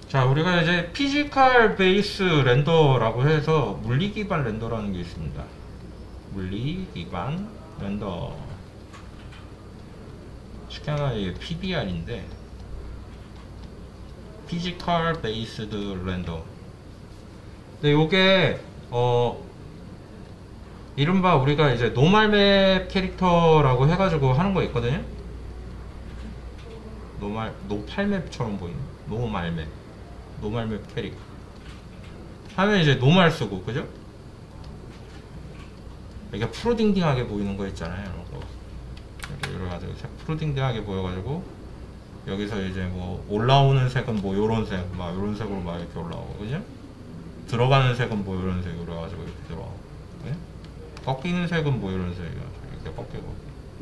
자, 우리가 이제 피지컬 베이스 렌더라고 해서 물리 기반 렌더라는 게 있습니다. 물리 기반 렌더. 쉽게 말하면 PBR인데, 피지컬 베이스드 렌더. 근데 요게, 이른바 우리가 이제 노말맵 캐릭터라고 해가지고 하는 거 있거든요? 노팔맵처럼 보이네. 노말맵 캐릭터. 하면 이제 노말 쓰고, 그죠? 이게 푸르딩딩하게 보이는 거 있잖아요. 이런 거. 이래가지고, 푸르딩딩하게 보여가지고, 여기서 이제 뭐, 올라오는 색은 뭐, 요런 색, 막, 요런 색으로 막 이렇게 올라오고, 그죠? 들어가는 색은 뭐, 요런 색으로 해가지고 이렇게 들어가고, 그죠? 꺾이는 색은 뭐, 요런 색이고, 이렇게 꺾이고.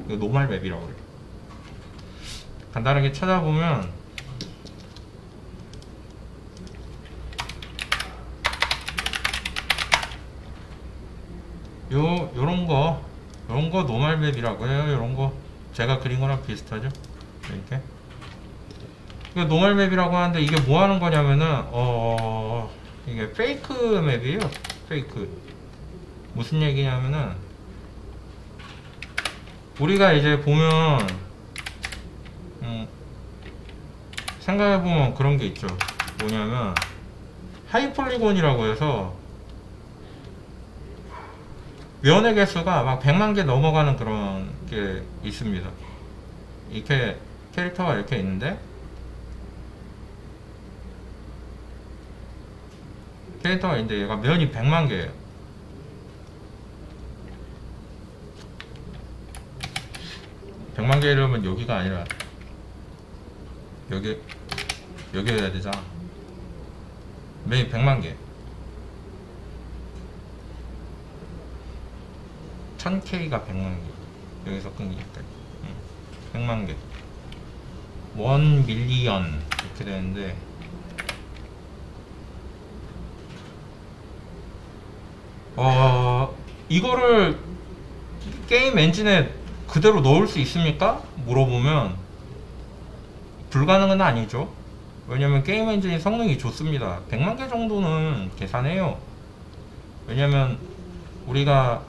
이거 노말 맵이라고 그래요. 간단하게 찾아보면, 요런 거 노말 맵이라고 해요. 요런 거 제가 그린 거랑 비슷하죠. 이렇게. 이거 노말 맵이라고 하는데 이게 뭐 하는 거냐면은 이게 페이크 맵이에요. 페이크. 무슨 얘기냐면은 우리가 이제 보면 생각해보면 그런 게 있죠. 뭐냐면 하이폴리곤이라고 해서 면의 개수가 막 100만 개 넘어가는 그런 게 있습니다. 이렇게 캐릭터가 이렇게 있는데 얘가 면이 100만 개예요. (100만 개) 이러면 여기가 아니라 여기 해야 되잖아. 면이 100만 개. 1000K가 100만 개. 여기서 끊기겠다. 100만 개. 1 밀리언. 이렇게 되는데, 이거를 게임 엔진에 그대로 넣을 수 있습니까? 물어보면, 불가능은 아니죠. 왜냐면 게임 엔진이 성능이 좋습니다. 100만 개 정도는 계산해요. 왜냐면, 우리가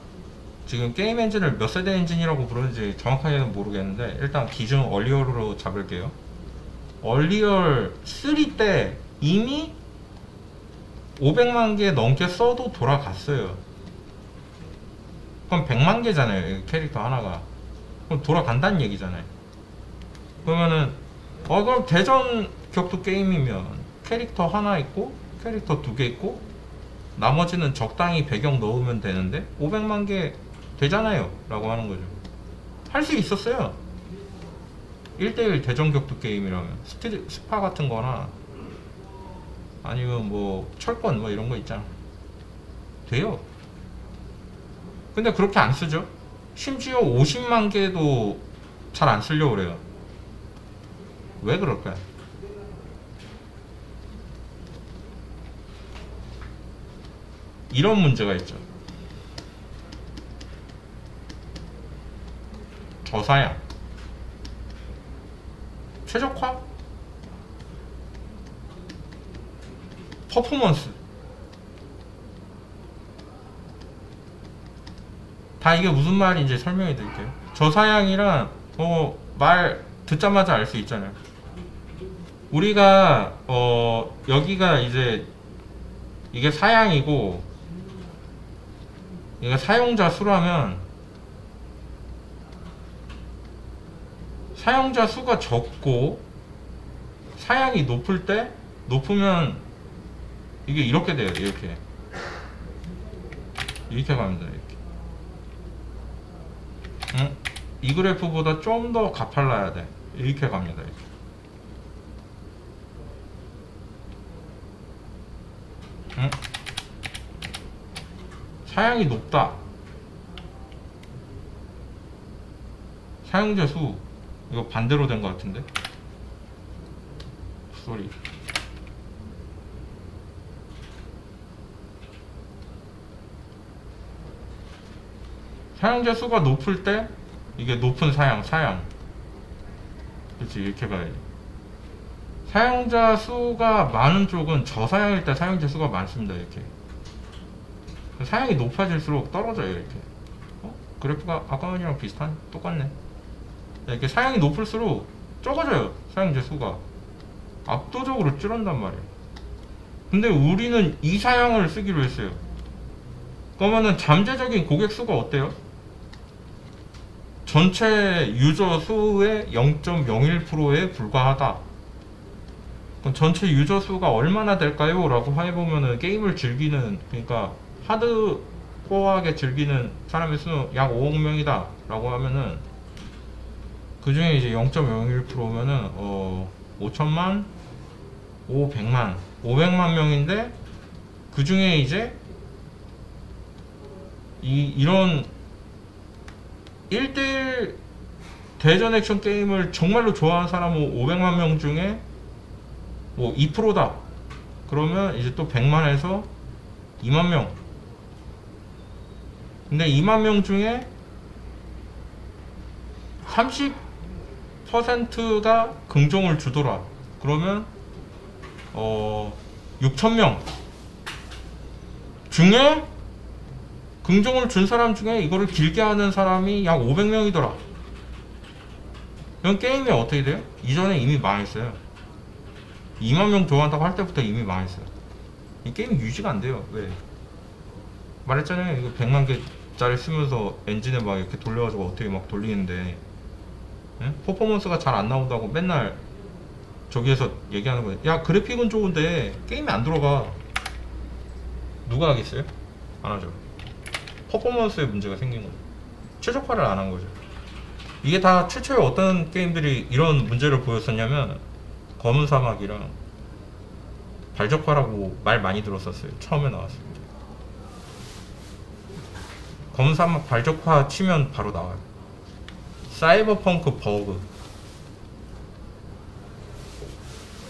지금 게임 엔진을 몇 세대 엔진이라고 부르는지 정확하게는 모르겠는데 일단 기준 얼리얼로 잡을게요. 얼리얼 3 때 이미 500만 개 넘게 써도 돌아갔어요. 그럼 100만 개잖아요. 캐릭터 하나가. 그럼 돌아간다는 얘기잖아요. 그러면은 그럼 대전 격투 게임이면 캐릭터 하나 있고 캐릭터 2개 있고 나머지는 적당히 배경 넣으면 되는데 500만 개 되잖아요 라고 하는 거죠. 할 수 있었어요. 1대1 대전 격투 게임이라면 스파 같은 거나 아니면 뭐 철권 뭐 이런 거 있잖아. 돼요. 근데 그렇게 안 쓰죠. 심지어 50만 개도 잘 안 쓰려고 그래요. 왜 그럴까요? 이런 문제가 있죠. 저사양, 최적화, 퍼포먼스 다 이게 무슨 말인지 설명해 드릴게요. 저사양이란 말 듣자마자 알 수 있잖아요. 우리가 여기가 이제 이게 사양이고 이게 사용자 수라면 사용자 수가 적고 사양이 높으면 이게 이렇게 돼요. 이렇게 갑니다. 이렇게. 이 그래프보다 좀 더 가팔라야 돼. 이렇게 갑니다. 이렇게. 사양이 높다. 사용자 수 이거 반대로 된 것 같은데? 쏘리. 사용자 수가 높을 때 이게 높은 사양 그렇지. 이렇게 봐야지. 사용자 수가 많은 쪽은 저사양일 때 사용자 수가 많습니다. 이렇게 사양이 높아질수록 떨어져요. 이렇게 그래프가 아까랑 비슷한 똑같네. 이렇게 사양이 높을수록 적어져요. 사용자 수가 압도적으로 줄어든단 말이에요. 근데 우리는 이 사양을 쓰기로 했어요. 그러면은 잠재적인 고객 수가 어때요? 전체 유저 수의 0.01%에 불과하다. 그럼 전체 유저 수가 얼마나 될까요? 라고 해보면은 게임을 즐기는, 그러니까 하드코어하게 즐기는 사람의 수는 약 5억 명이다 라고 하면은 그 중에 이제 0.01%면은 5천만 500만 명인데, 그 중에 이제 이런 1대1 대전 액션 게임을 정말로 좋아하는 사람은 500만 명 중에 뭐 2%다. 그러면 이제 또 100만에서 2만 명. 근데 2만 명 중에 30%가 긍정을 주더라. 그러면 6,000명 중에 긍정을 준 사람 중에 이거를 길게 하는 사람이 약 500명이더라. 이런 게임이 어떻게 돼요? 이전에 이미 망했어요. 2만 명 좋아한다고 할 때부터 이미 망했어요. 이 게임 유지가 안 돼요. 왜? 말했잖아요. 이거 100만 개짜리 쓰면서 엔진에 막 이렇게 돌려가지고 어떻게 막 돌리는데, 응? 퍼포먼스가 잘 안 나온다고 맨날 저기에서 얘기하는 거예요. 야, 그래픽은 좋은데 게임이 안 들어가. 누가 하겠어요? 안 하죠. 퍼포먼스에 문제가 생긴 거죠. 최적화를 안 한 거죠. 이게 다 최초에 어떤 게임들이 이런 문제를 보였었냐면, 검은 사막이랑 발적화라고 말 많이 들었었어요. 처음에 나왔을 때. 검은 사막 발적화 치면 바로 나와요. 사이버펑크 버그.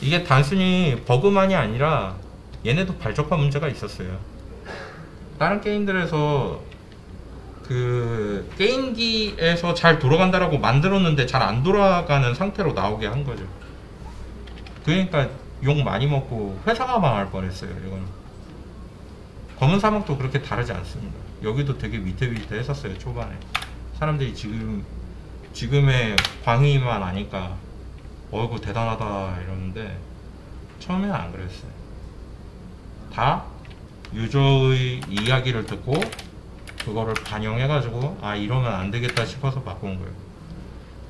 이게 단순히 버그만이 아니라 얘네도 발적화 문제가 있었어요. 다른 게임들에서 그 게임기에서 잘 돌아간다라고 만들었는데 잘 안 돌아가는 상태로 나오게 한 거죠. 그러니까 욕 많이 먹고 회사가 망할 뻔했어요. 이건 검은 사막도 그렇게 다르지 않습니다. 여기도 되게 위태위태 했었어요. 초반에 사람들이 지금의 광의만 아니까 어이구 대단하다 이러는데, 처음에는 안 그랬어요. 다 유저의 이야기를 듣고 그거를 반영해가지고 아 이러면 안 되겠다 싶어서 바꾼 거예요.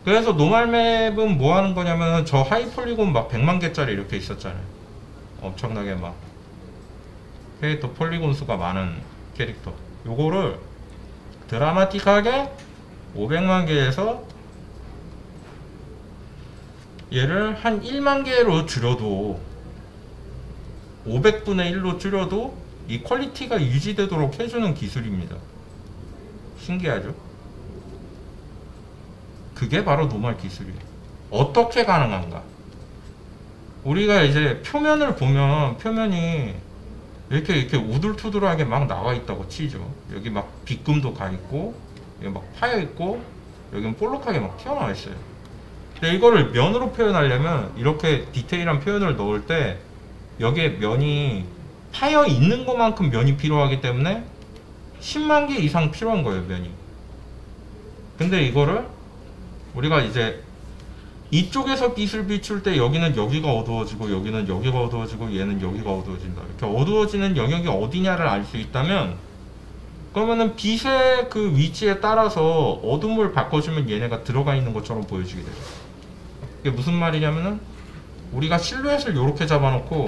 그래서 노말맵은 뭐 하는 거냐면, 저 하이폴리곤 막 100만 개짜리 이렇게 있었잖아요. 엄청나게 막 캐릭터 폴리곤 수가 많은 캐릭터, 요거를 드라마틱하게 500만 개에서 얘를 한 1만 개로 줄여도, 500분의 1로 줄여도 이 퀄리티가 유지되도록 해주는 기술입니다. 신기하죠? 그게 바로 노말 기술이에요. 어떻게 가능한가? 우리가 이제 표면을 보면 표면이 이렇게 우둘투둘하게 막 나와 있다고 치죠. 여기 막 빗금도 가 있고, 여기 막 파여 있고, 여기는 볼록하게 막 튀어나와 있어요. 근데 이거를 면으로 표현하려면 이렇게 디테일한 표현을 넣을 때 여기에 면이 파여 있는 것만큼 면이 필요하기 때문에 10만 개 이상 필요한 거예요, 면이. 근데 이거를 우리가 이제 이쪽에서 빛을 비출 때 여기는 여기가 어두워지고 여기는 여기가 어두워지고 얘는 여기가 어두워진다. 이렇게 어두워지는 영역이 어디냐를 알 수 있다면, 그러면은 빛의 그 위치에 따라서 어둠을 바꿔주면 얘네가 들어가 있는 것처럼 보여지게 되죠. 이게 무슨 말이냐면은, 우리가 실루엣을 이렇게 잡아놓고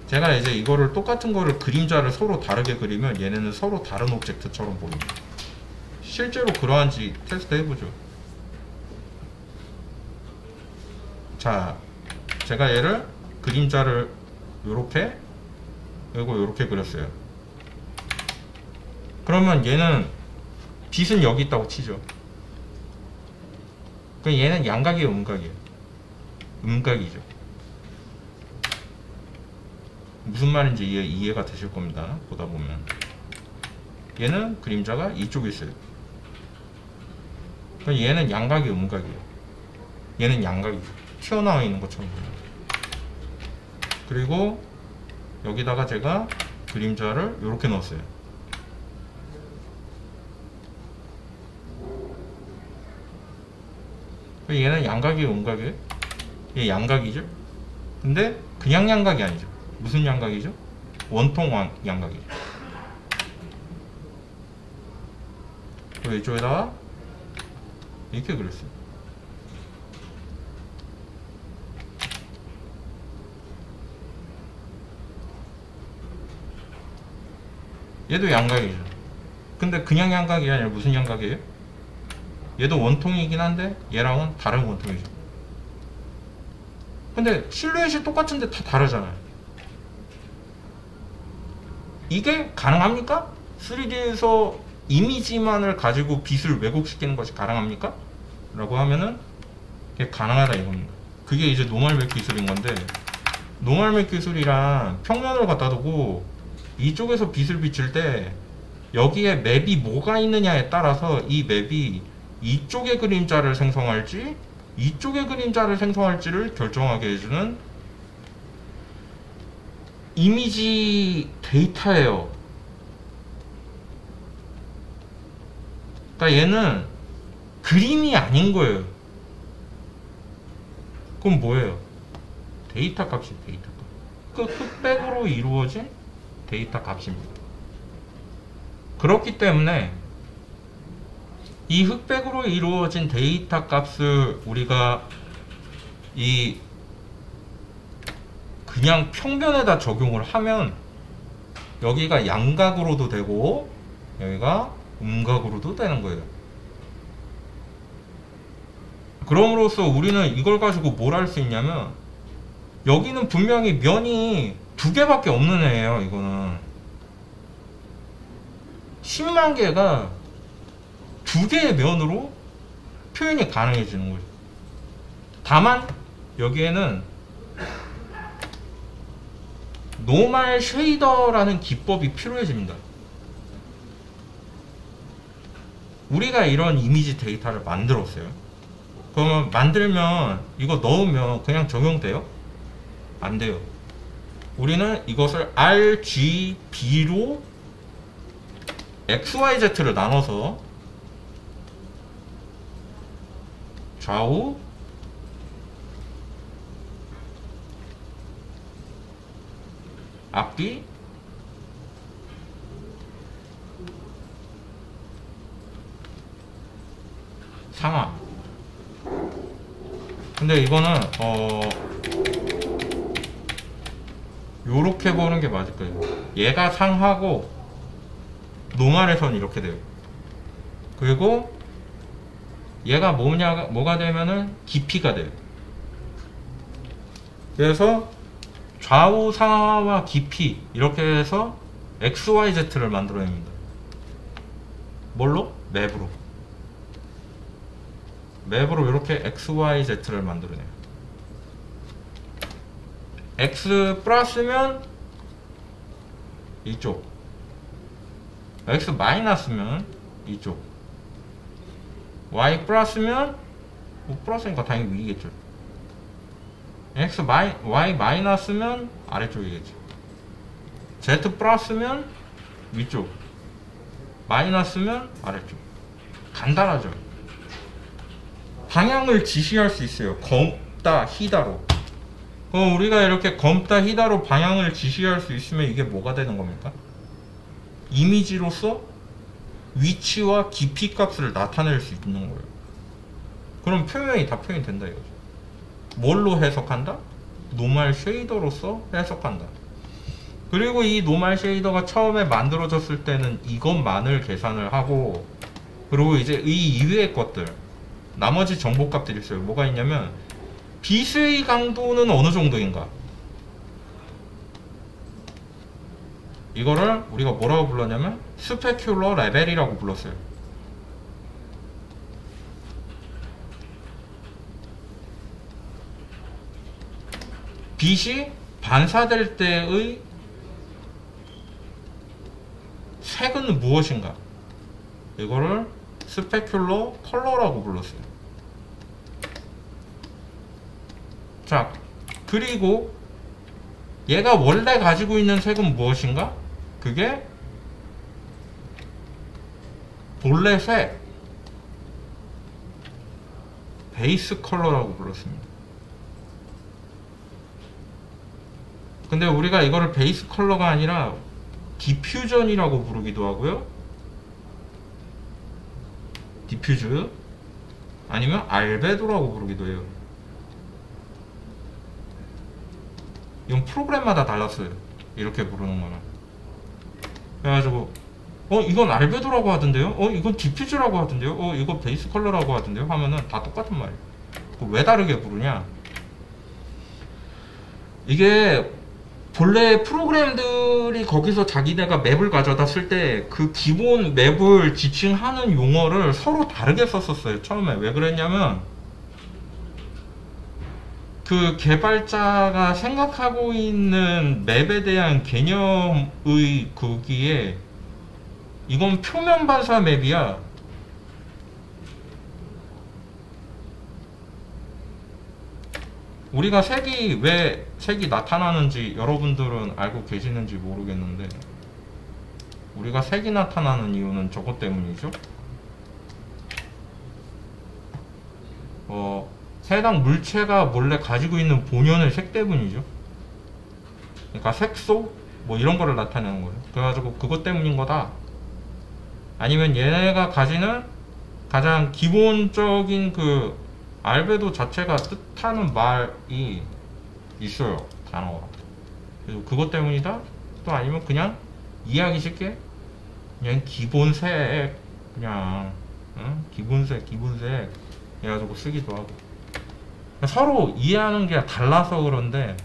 제가 이제 이거를 똑같은 거를 그림자를 서로 다르게 그리면 얘네는 서로 다른 오브젝트처럼 보입니다. 실제로 그러한지 테스트 해보죠. 자, 제가 얘를 그림자를 요렇게 그리고 요렇게 그렸어요. 그러면 얘는 빛은 여기 있다고 치죠. 그럼 얘는 양각이에요, 음각이에요? 음각이죠. 무슨 말인지 이해가 되실 겁니다. 보다 보면 얘는 그림자가 이쪽에 있어요. 그럼 얘는 양각이에요, 음각이에요? 얘는 양각이죠. 튀어나와 있는 것처럼 보여요. 그리고 여기다가 제가 그림자를 이렇게 넣었어요. 얘는 양각이에요, 음각이에요? 얘 양각이죠? 근데 그냥 양각이 아니죠. 무슨 양각이죠? 원통 양각이죠. 그리고 이쪽에다가 이렇게 그렸어요. 얘도 양각이죠. 근데 그냥 양각이 아니라 무슨 양각이에요? 얘도 원통이긴 한데 얘랑은 다른 원통이죠. 근데 실루엣이 똑같은데 다 다르잖아요. 이게 가능합니까? 3D에서 이미지만을 가지고 빛을 왜곡시키는 것이 가능합니까? 라고 하면은 이게 가능하다 이겁니다. 그게 이제 노멀맥 기술인 건데, 노멀맥 기술이란 평면을 갖다 두고 이쪽에서 빛을 비출 때 여기에 맵이 뭐가 있느냐에 따라서 이 맵이 이쪽의 그림자를 생성할지 이쪽의 그림자를 생성할지를 결정하게 해주는 이미지 데이터예요. 그러니까 얘는 그림이 아닌 거예요. 그럼 뭐예요? 데이터 값이 데이터 값. 그 흑백으로 이루어진 데이터 값입니다. 그렇기 때문에 이 흑백으로 이루어진 데이터 값을 우리가 이 그냥 평면에다 적용을 하면 여기가 양각으로도 되고 여기가 음각으로도 되는 거예요. 그럼으로써 우리는 이걸 가지고 뭘 할 수 있냐면, 여기는 분명히 면이 두 개밖에 없는 애예요. 이거는 10만 개가 두 개의 면으로 표현이 가능해지는 거죠. 다만 여기에는 노멀 쉐이더라는 기법이 필요해집니다. 우리가 이런 이미지 데이터를 만들었어요. 그러면 만들면 이거 넣으면 그냥 적용돼요? 안 돼요. 우리는 이것을 RGB로 XYZ를 나눠서 좌우 앞뒤 상하. 근데 이거는 요렇게 보는 게 맞을 거예요. 얘가 상하고 노멀에선 이렇게 돼요. 그리고 얘가 뭐가 되면은 깊이가 돼요. 그래서 좌우 상하와 깊이 이렇게 해서 XYZ를 만들어냅니다. 뭘로? 맵으로. 맵으로 이렇게 XYZ를 만들어내요. X 플러스면 이쪽, X 마이너스면 이쪽, Y 플러스면 플러스니까 당연히 위겠죠. Y 마이너스면 아래쪽이겠죠. Z 플러스면 위쪽, 마이너스면 아래쪽. 간단하죠. 방향을 지시할 수 있어요. 검다 히다로. 그럼 우리가 이렇게 검다 히다로 방향을 지시할 수 있으면 이게 뭐가 되는 겁니까? 이미지로서 위치와 깊이 값을 나타낼 수 있는 거예요. 그럼 표현이 다 표현이 된다 이거죠. 뭘로 해석한다? 노멀 쉐이더로서 해석한다. 그리고 이 노멀 쉐이더가 처음에 만들어졌을 때는 이것만을 계산을 하고, 그리고 이제 이 이외의 것들, 나머지 정보값들이 있어요. 뭐가 있냐면 빛의 강도는 어느 정도인가, 이거를 우리가 뭐라고 불렀냐면 스페큘러 레벨이라고 불렀어요. 빛이 반사될 때의 색은 무엇인가, 이거를 스페큘러 컬러라고 불렀어요. 자, 그리고 얘가 원래 가지고 있는 색은 무엇인가? 그게 본래 색, 베이스 컬러라고 불렀습니다. 근데 우리가 이거를 베이스 컬러가 아니라 디퓨전이라고 부르기도 하고요. 디퓨즈 아니면 알베도라고 부르기도 해요. 이건 프로그램마다 달랐어요. 이렇게 부르는 거는. 그래가지고 이건 알베도라고 하던데요? 이건 디퓨즈라고 하던데요? 이거 베이스 컬러라고 하던데요? 하면은 다 똑같은 말이에요. 왜 다르게 부르냐? 이게 본래 프로그램들이 거기서 자기네가 맵을 가져다 쓸 때 그 기본 맵을 지칭하는 용어를 서로 다르게 썼었어요. 처음에. 왜 그랬냐면 그 개발자가 생각하고 있는 맵에 대한 개념의 거기에 이건 표면 반사 맵이야. 우리가 색이 왜 색이 나타나는지 여러분들은 알고 계시는지 모르겠는데, 우리가 색이 나타나는 이유는 저것 때문이죠. 해당 물체가 원래 가지고 있는 본연의 색 때문이죠. 그러니까 색소 뭐 이런 거를 나타내는 거예요. 그래가지고 그것 때문인 거다. 아니면 얘네가 가지는 가장 기본적인 그 알베도 자체가 뜻하는 말이 있어요. 단어가. 그래서 그것 때문이다. 또 아니면 그냥 이해하기 쉽게 그냥 기본색, 그냥 기본색 해가지고 쓰기도 하고. 서로 이해하는 게 달라서 그런데,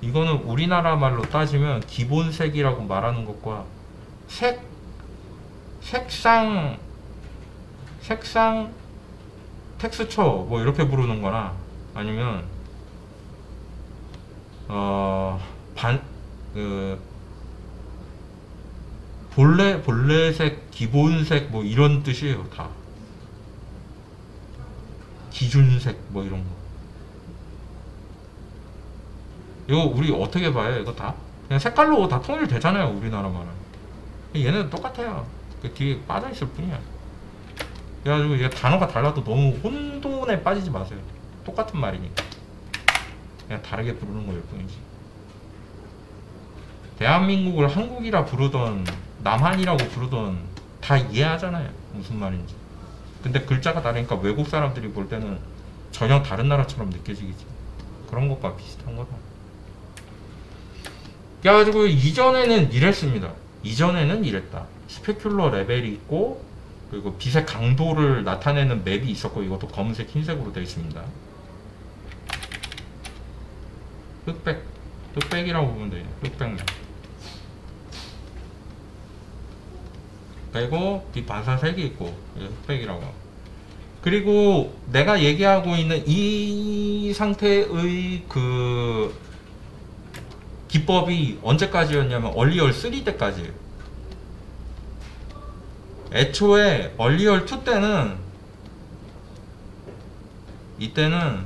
이거는 우리나라 말로 따지면 기본색이라고 말하는 것과 색상 텍스처 뭐 이렇게 부르는 거나, 아니면 본래색, 기본색 뭐 이런 뜻이에요. 다 기준색 뭐 이런 거. 이거 우리 어떻게 봐요? 이거 다 그냥 색깔로 다 통일되잖아요. 우리나라 말은. 얘네는 똑같아요. 그 뒤에 빠져있을 뿐이야. 그래가지고 이게 단어가 달라도 너무 혼돈에 빠지지 마세요. 똑같은 말이니까. 그냥 다르게 부르는 거일 뿐이지. 대한민국을 한국이라 부르던 남한이라고 부르던 다 이해하잖아요. 무슨 말인지. 근데 글자가 다르니까 외국 사람들이 볼 때는 전혀 다른 나라처럼 느껴지겠지. 그런 것과 비슷한 거다. 그래가지고 이전에는 이랬습니다. 이전에는 이랬다. 스페큘러 레벨이 있고, 그리고 빛의 강도를 나타내는 맵이 있었고, 이것도 검은색 흰색으로 되어 있습니다. 흑백이라고 보면 돼요. 흑백 맵. 그리고 빛 반사색이 있고, 흑백이라고. 그리고 내가 얘기하고 있는 이 상태의 그 기법이 언제까지였냐면 얼리얼 3 때까지예요. 애초에 얼리얼 2 때는, 이때는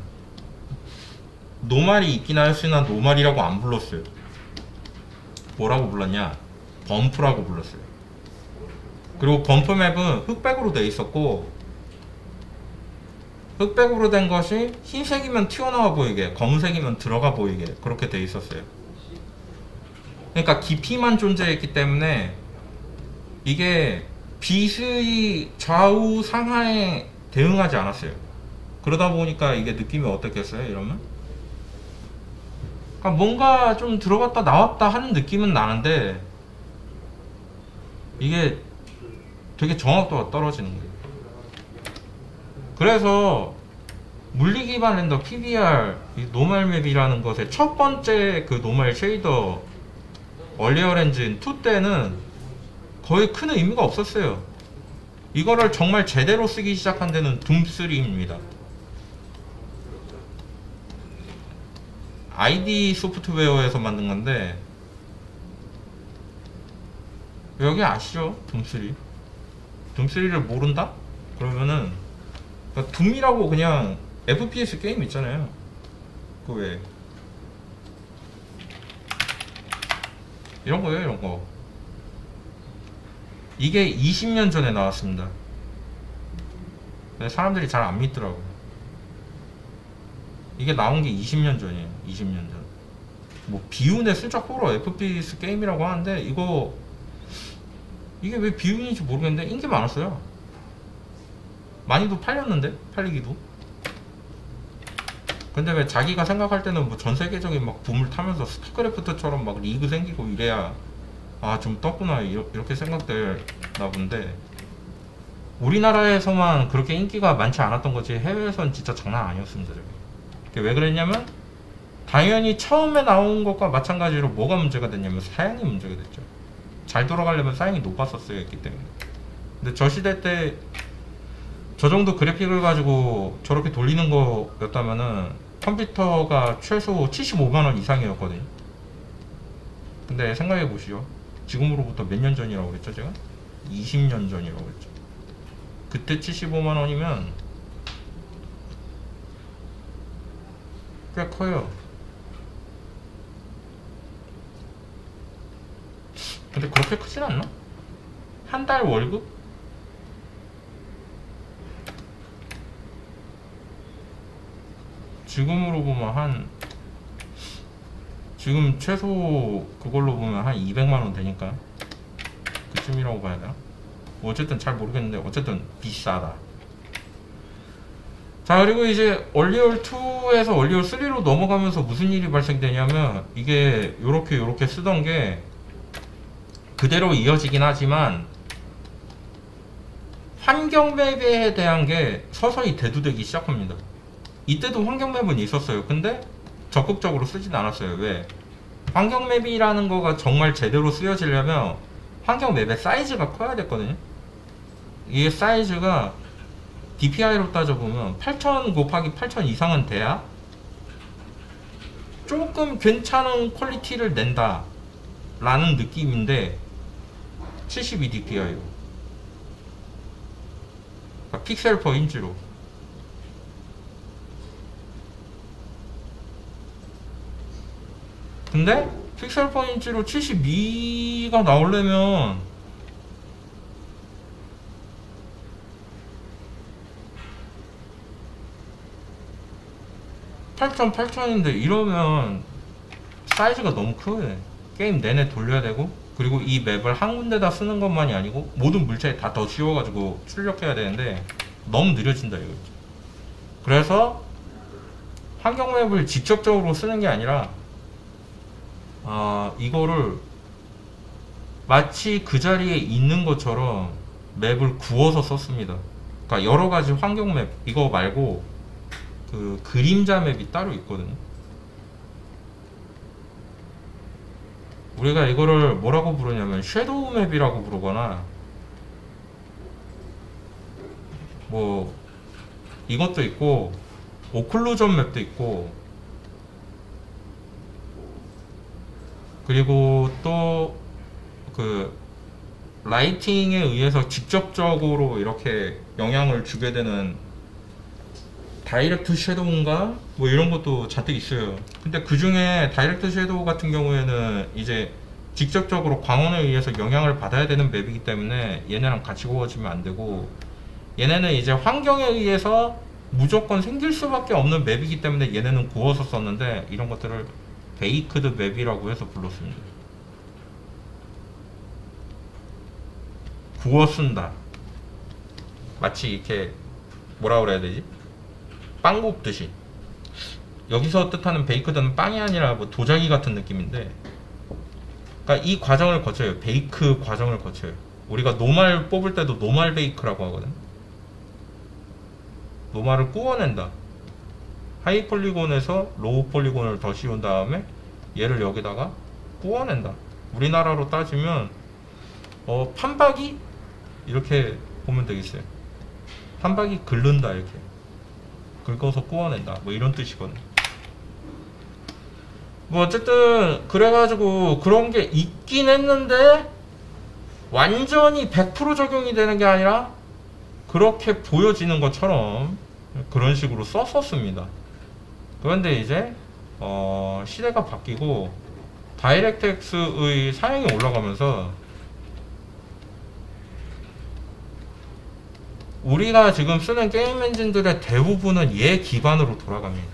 노말이 있긴 하였으나 노말이라고 안 불렀어요. 뭐라고 불렀냐? 범프라고 불렀어요. 그리고 범프 맵은 흑백으로 되어 있었고, 흑백으로 된 것이 흰색이면 튀어나와 보이게, 검은색이면 들어가 보이게, 그렇게 되어 있었어요. 그러니까 깊이만 존재했기 때문에 이게 빛의 좌우 상하에 대응하지 않았어요. 그러다 보니까 이게 느낌이 어떻겠어요? 이러면 그러니까 뭔가 좀 들어갔다 나왔다 하는 느낌은 나는데, 이게 되게 정확도가 떨어지는 거예요. 그래서 물리 기반 렌더 PBR 노멀 맵이라는 것의 첫 번째 그 노멀 쉐이더 얼리얼 엔진 2 때는 거의 큰 의미가 없었어요. 이거를 정말 제대로 쓰기 시작한 데는 둠3입니다. ID 소프트웨어에서 만든 건데, 여기 아시죠? 둠3. 둠3를 모른다? 그러면은 둠이라고 그냥 FPS 게임 있잖아요. 그 외에 이런 거예요, 이런 거. 이게 20년 전에 나왔습니다. 근데 사람들이 잘 안 믿더라고요. 이게 나온 게 20년 전이에요. 20년 전. 뭐 비운의 슬쩍 호러 FPS 게임이라고 하는데 이게 왜 비운인지 모르겠는데 인기 많았어요. 많이도 팔렸는데, 팔리기도. 근데 왜 자기가 생각할 때는 뭐 전 세계적인 막 붐을 타면서 스타크래프트처럼 막 리그 생기고 이래야 아 좀 떴구나 이렇게 생각되나 본데, 우리나라에서만 그렇게 인기가 많지 않았던 거지 해외에선 진짜 장난 아니었습니다. 저게 왜 그랬냐면 당연히 처음에 나온 것과 마찬가지로 뭐가 문제가 됐냐면 사양이 문제가 됐죠. 잘 돌아가려면 사양이 높았었어야 했기 때문에. 근데 저 시대 때 저 정도 그래픽을 가지고 저렇게 돌리는 거였다면은 컴퓨터가 최소 75만원 이상이었거든요. 근데 생각해 보시죠. 지금으로부터 몇 년 전이라고 그랬죠, 제가? 20년 전이라고 그랬죠. 그때 75만원이면 꽤 커요. 근데 그렇게 크진 않나? 한 달 월급? 지금으로 보면 지금 최소 그걸로 보면 한 200만원 되니까 그쯤이라고 봐야 되나? 뭐 어쨌든 잘 모르겠는데 어쨌든 비싸다. 자, 그리고 이제 얼리얼 2에서 얼리얼 3로 넘어가면서 무슨 일이 발생되냐면 이게 요렇게 쓰던 게 그대로 이어지긴 하지만 환경 맵에 대한 게 서서히 대두되기 시작합니다. 이때도 환경 맵은 있었어요. 근데 적극적으로 쓰진 않았어요. 왜? 환경 맵이라는 거가 정말 제대로 쓰여지려면 환경 맵의 사이즈가 커야 됐거든요. 이게 사이즈가 DPI로 따져보면 8000 곱하기 8000 이상은 돼야 조금 괜찮은 퀄리티를 낸다 라는 느낌인데 72 DPI로, 그러니까 픽셀 퍼 인치로. 근데 픽셀 퍼 인치로 72가 나오려면 (8000인데) 이러면 사이즈가 너무 크네. 게임 내내 돌려야 되고, 그리고 이 맵을 한 군데다 쓰는 것만이 아니고 모든 물체에 다 더 씌워가지고 출력해야 되는데 너무 느려진다 이거죠. 그래서 환경 맵을 직접적으로 쓰는 게 아니라 이거를 마치 그 자리에 있는 것처럼 맵을 구워서 썼습니다. 그러니까 여러가지 환경 맵 이거 말고 그 그림자 맵이 따로 있거든요. 우리가 이거를 뭐라고 부르냐면 섀도우 맵이라고 부르거나 뭐 이것도 있고 오클루전 맵도 있고, 그리고 또 그 라이팅에 의해서 직접적으로 이렇게 영향을 주게 되는 다이렉트 섀도우인가 뭐 이런 것도 잔뜩 있어요. 근데 그 중에 다이렉트 섀도우 같은 경우에는 이제 직접적으로 광원에 의해서 영향을 받아야 되는 맵이기 때문에 얘네랑 같이 구워지면 안 되고, 얘네는 이제 환경에 의해서 무조건 생길 수밖에 없는 맵이기 때문에 얘네는 구워서 썼는데 이런 것들을 베이크드 맵이라고 해서 불렀습니다. 구워 쓴다. 마치 이렇게 뭐라 그래야 되지? 빵 굽듯이. 여기서 뜻하는 베이크드는 빵이 아니라 뭐 도자기 같은 느낌인데, 그러니까 이 과정을 거쳐요. 베이크 과정을 거쳐요. 우리가 노말 뽑을 때도 노말 베이크라고 하거든. 노말을 구워낸다. 하이 폴리곤에서 로우 폴리곤을 더 씌운 다음에 얘를 여기다가 구워낸다. 우리나라로 따지면 판박이? 이렇게 보면 되겠어요. 판박이 긁는다, 이렇게 긁어서 구워낸다, 뭐 이런 뜻이거든. 뭐 어쨌든 그래가지고 그런 게 있긴 했는데 완전히 100% 적용이 되는 게 아니라 그렇게 보여지는 것처럼 그런 식으로 썼었습니다. 그런데 이제 시대가 바뀌고 다이렉트X의 사양이 올라가면서 우리가 지금 쓰는 게임 엔진들의 대부분은 얘 기반으로 돌아갑니다.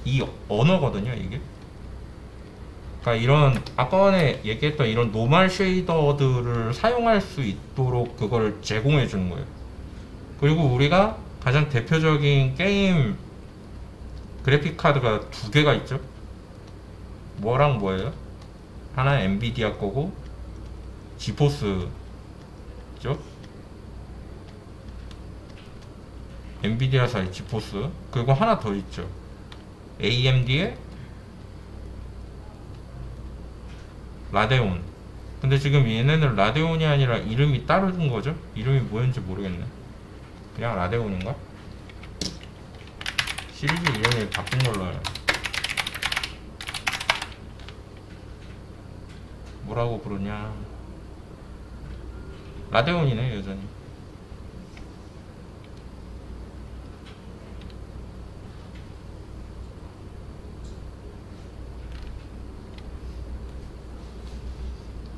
이 언어거든요, 이게. 그러니까 이런 아까 전에 얘기했던 이런 노멀 쉐이더들을 사용할 수 있도록 그걸 제공해 주는 거예요. 그리고 우리가 가장 대표적인 게임 그래픽 카드가 두 개가 있죠. 뭐랑 뭐예요? 하나 엔비디아 거고 지포스죠. 엔비디아사의 지포스. 그리고 하나 더 있죠. AMD의 라데온. 근데 지금 얘네는 라데온이 아니라 이름이 따로 준 거죠? 이름이 뭐였는지 모르겠네. 그냥 라데온인가? 시리즈 이름이 바뀐 걸로 알아요. 뭐라고 부르냐? 라데온이네, 여전히.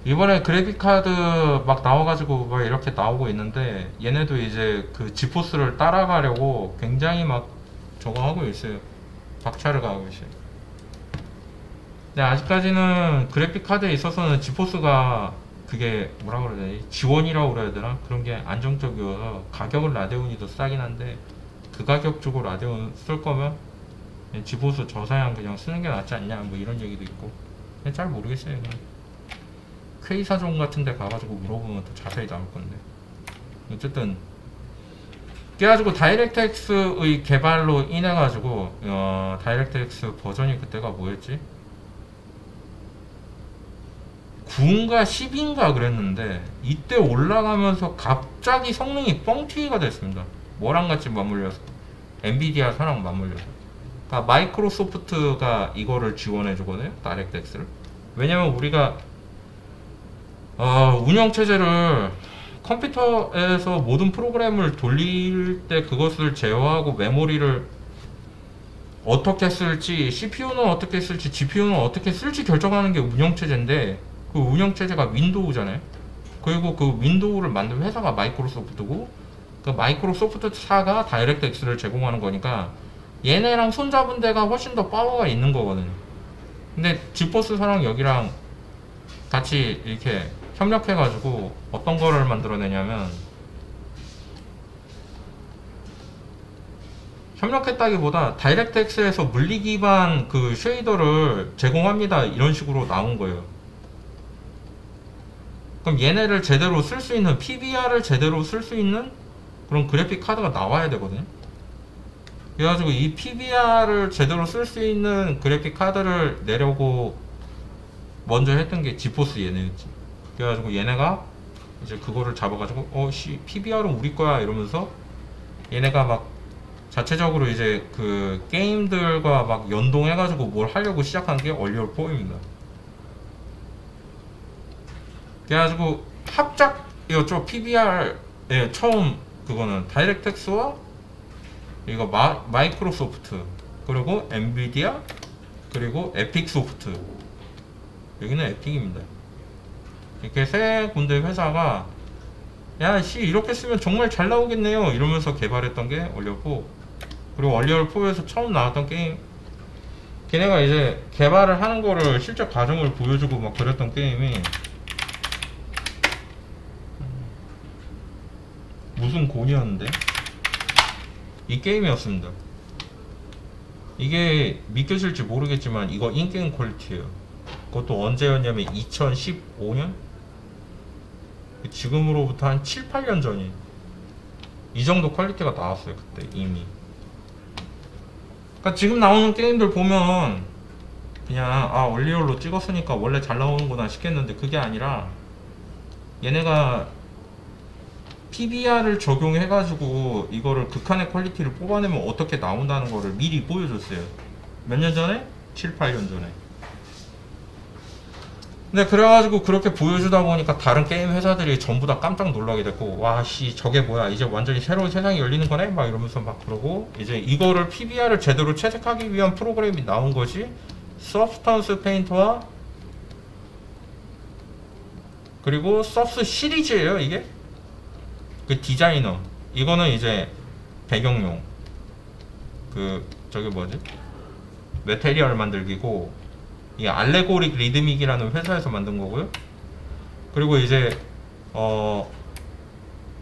이번에 그래픽카드 막 나와가지고 막 이렇게 나오고 있는데 얘네도 이제 그 지포스를 따라가려고 굉장히 막 저거 하고 있어요. 박차를 가하고 있어요. 근데 아직까지는 그래픽카드에 있어서는 지포스가 그게 뭐라 그래야 되지? 지원이라고 그래야 되나? 그런 게 안정적이어서 가격은 라데온이 더 싸긴 한데 그 가격 주고 라데온 쓸 거면 지포스 저사양 그냥 쓰는 게 낫지 않냐 뭐 이런 얘기도 있고 잘 모르겠어요. 그냥. K사전 같은 데 가가지고 물어보면 더 자세히 나올 건데. 어쨌든 그래가지고 다이렉트X의 개발로 인해가지고 다이렉트X 버전이 그때가 뭐였지? 9인가 10인가 그랬는데 이때 올라가면서 갑자기 성능이 뻥튀기가 됐습니다. 뭐랑 같이 맞물려서 엔비디아 사랑 맞물려서. 그러니까 마이크로소프트가 이거를 지원해 주거든요, 다이렉트X를. 왜냐면 우리가 운영체제를 컴퓨터에서 모든 프로그램을 돌릴 때 그것을 제어하고 메모리를 어떻게 쓸지, CPU는 어떻게 쓸지, GPU는 어떻게 쓸지 결정하는 게 운영체제인데 그 운영체제가 윈도우잖아요. 그리고 그 윈도우를 만든 회사가 마이크로소프트고 그 마이크로소프트사가 다이렉트X를 제공하는 거니까 얘네랑 손잡은 데가 훨씬 더 파워가 있는 거거든요. 근데 지포스사랑 여기랑 같이 이렇게 협력해가지고 어떤 거를 만들어내냐면 협력했다기보다 다이렉트X에서 물리 기반 그 쉐이더를 제공합니다 이런 식으로 나온 거예요. 그럼 얘네를 제대로 쓸 수 있는 PBR을 제대로 쓸 수 있는 그런 그래픽 카드가 나와야 되거든요. 그래가지고 이 PBR을 제대로 쓸 수 있는 그래픽 카드를 내려고 먼저 했던 게 지포스 얘네였지. 그래가지고 얘네가 이제 그거를 잡아가지고 PBR은 우리 거야 이러면서 얘네가 막 자체적으로 이제 그 게임들과 막 연동해가지고 뭘 하려고 시작한 게 얼리얼 4입니다. 그래가지고 합작이었죠. PBR의 처음 그거는 다이렉트X와 이거 마이크로소프트 그리고 엔비디아 그리고 에픽 소프트. 여기는 에픽입니다. 이렇게 세 군데 회사가 야씨 이렇게 쓰면 정말 잘 나오겠네요 이러면서 개발했던 게 얼리얼4. 그리고 얼리얼4에서 처음 나왔던 게임, 걔네가 이제 개발을 하는 거를 실제 과정을 보여주고 막 그랬던 게임이 무슨 곤이었는데 이 게임이었습니다. 이게 믿겨질지 모르겠지만 이거 인게임 퀄리티예요. 그것도 언제였냐면 2015년? 지금으로부터 한 7, 8년 전이 이 정도 퀄리티가 나왔어요. 그때 이미. 그러니까 지금 나오는 게임들 보면 그냥 얼리얼로 찍었으니까 원래 잘 나오는구나 싶겠는데 그게 아니라 얘네가 PBR을 적용해가지고 이거를 극한의 퀄리티를 뽑아내면 어떻게 나온다는 거를 미리 보여줬어요. 몇 년 전에? 7, 8년 전에. 근데 그래가지고 그렇게 보여주다 보니까 다른 게임 회사들이 전부 다 깜짝 놀라게 됐고, 와씨 저게 뭐야 이제 완전히 새로운 세상이 열리는 거네 막 이러면서 막 그러고, 이제 이거를 PBR을 제대로 채택하기 위한 프로그램이 나온 것이 서브스턴스 페인터와 그리고 서브스 시리즈예요. 이게 그 디자이너, 이거는 이제 배경용, 그 저기 뭐지, 메테리얼 만들기고, 이 알레고릭 리드믹이라는 회사에서 만든 거고요. 그리고 이제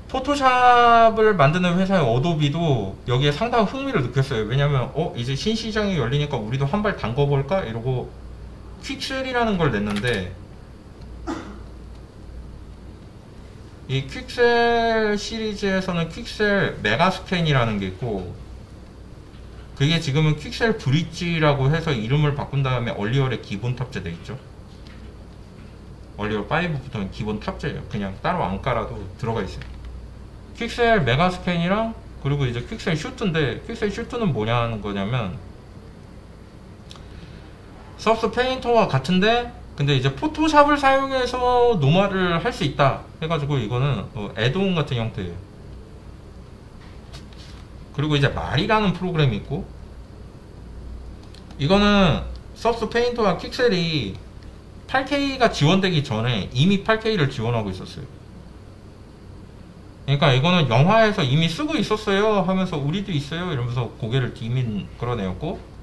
포토샵을 만드는 회사의 어도비도 여기에 상당한 흥미를 느꼈어요. 왜냐면 이제 신시장이 열리니까 우리도 한 발 담궈볼까 이러고 퀵셀이라는 걸 냈는데, 이 퀵셀 시리즈에서는 퀵셀 메가스캔이라는 게 있고, 그게 지금은 퀵셀 브릿지라고 해서 이름을 바꾼 다음에 얼리얼에 기본 탑재되어 있죠. 얼리얼 5부터는 기본 탑재예요. 그냥 따로 안 깔아도 들어가 있어요. 퀵셀 메가스캔이랑 그리고 이제 퀵셀 슈트인데, 퀵셀 슈트는 뭐냐는 거냐면 서브스 페인터와 같은데 근데 이제 포토샵을 사용해서 노말을 할 수 있다 해가지고, 이거는 애드온 같은 형태예요. 그리고 이제 말이라는 프로그램이 있고, 이거는 서브스 페인터와 퀵셀이 8K가 지원되기 전에 이미 8K를 지원하고 있었어요. 그러니까 이거는 영화에서 이미 쓰고 있었어요 하면서 우리도 있어요 이러면서 고개를 디민 그런 애였고,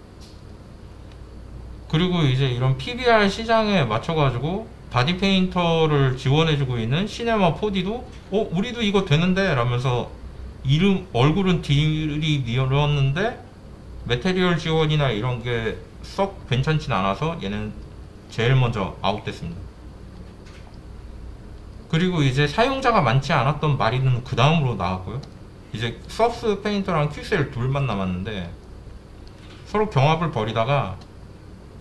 그리고 이제 이런 PBR 시장에 맞춰가지고 바디 페인터를 지원해주고 있는 시네마 4D도 우리도 이거 되는데 라면서 얼굴은 딜이 미뤘는데 메테리얼 지원이나 이런 게 썩 괜찮진 않아서 얘는 제일 먼저 아웃됐습니다. 그리고 이제 사용자가 많지 않았던 마리는 그 다음으로 나왔고요. 이제 서브스 페인터랑 퀵셀 둘만 남았는데 서로 경합을 벌이다가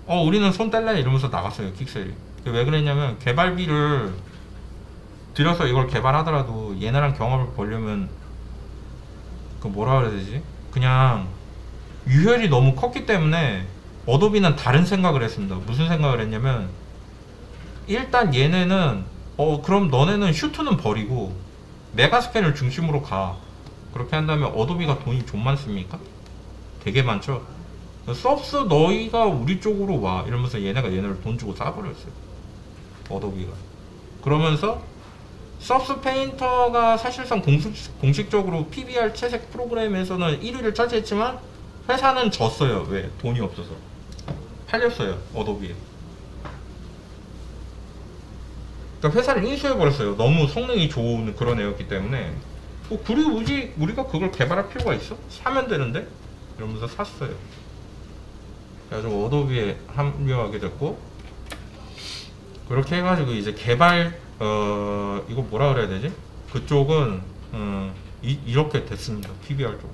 우리는 손 뗄래 이러면서 나갔어요. 퀵셀이. 왜 그랬냐면, 개발비를 들여서 이걸 개발하더라도 얘네랑 경합을 벌려면 그 뭐라 그래야 되지, 그냥 유혈이 너무 컸기 때문에 어도비는 다른 생각을 했습니다. 무슨 생각을 했냐면, 일단 얘네는 그럼 너네는 슈트는 버리고 메가스캔을 중심으로 가. 그렇게 한다면 어도비가 돈이 좀 많습니까? 되게 많죠. 서브스 너희가 우리 쪽으로 와 이러면서 얘네를 돈 주고 싸버렸어요. 어도비가. 그러면서 서브스 페인터가 사실상 공식적으로 PBR 채색 프로그램에서는 1위를 차지했지만 회사는 졌어요. 왜? 돈이 없어서. 팔렸어요. 어도비에. 그러니까 회사를 인수해버렸어요. 너무 성능이 좋은 그런 애였기 때문에. 굳이 우리가 그걸 개발할 필요가 있어? 사면 되는데? 이러면서 샀어요. 그래가지고 어도비에 합류하게 됐고, 그렇게 해가지고 이제 개발 이거 뭐라 그래야 되지? 그쪽은 이렇게 됐습니다. PBR 쪽